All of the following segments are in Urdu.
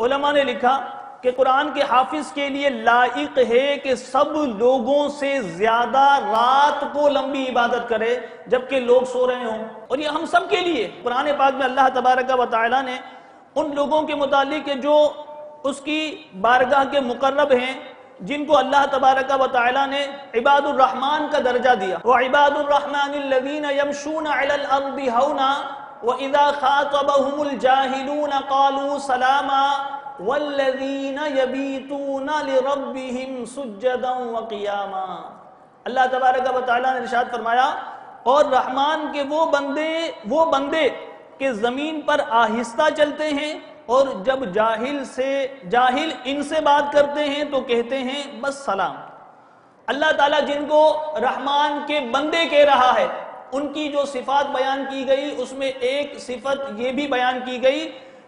علماء نے لکھا کہ قرآن کے حافظ کے لیے لائق ہے کہ سب لوگوں سے زیادہ رات کو لمبی عبادت کرے جبکہ لوگ سو رہے ہوں، اور یہ ہم سب کے لیے قرآن پاک میں اللہ تبارک و تعالی نے ان لوگوں کے متعلق جو اس کی بارگاہ کے مقرب ہیں، جن کو اللہ تبارک و تعالی نے عباد الرحمن کا درجہ دیا، وعباد الرحمن الذین یمشون علی الارض ہونا وَإِذَا خَاطَبَهُمُ الْجَاهِلُونَ قَالُوا سَلَامًا وَالَّذِينَ يَبِيتُونَ لِرَبِّهِمْ سُجَّدًا وَقِيَامًا۔ اللہ تبارک و تعالیٰ نے ارشاد فرمایا، اور رحمان کے وہ بندے کہ زمین پر آہستہ چلتے ہیں، اور جب جاہل ان سے بات کرتے ہیں تو کہتے ہیں بس سلام۔ اللہ تعالیٰ جن کو رحمان کے بندے کہہ رہا ہے، ان کی جو صفات بیان کی گئی اس میں ایک صفت یہ بھی بیان کی گئی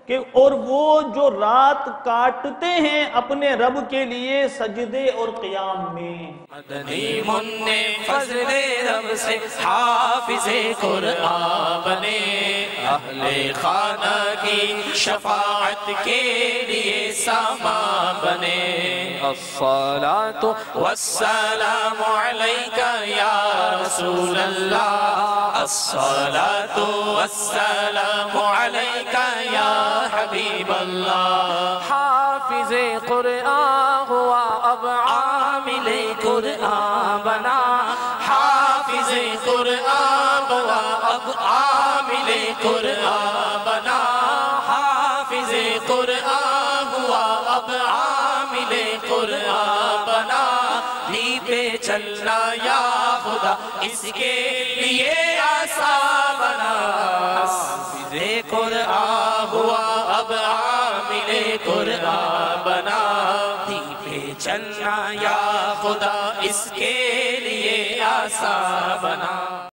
کہ اور وہ جو رات کاٹتے ہیں اپنے رب کے لیے سجدے اور قیام میں۔ مدنی منع فضل رب سے حافظ قرآن بنے، اہل خانہ کی شفاعت کے لیے سامان بنے۔ الصلاۃ والسلام علیک یا رسول اللہ، الصلاۃ والسلام علیک یا حبیب اللہ۔ حافظ قرآن ہوا اب عامل قرآن بنا، حافظ قرآن ہوا اب عامل قرآن بنا، حافظ قرآن ہوا اب عامل قرآن بنا۔ لی پہ چلنا یا خدا اس کے لیے آسان بنا، حافظ قرآن ہوا اب عامل قرآن بنا۔ لی پہ چلنا یا خدا اس کے لیے آسان بنا۔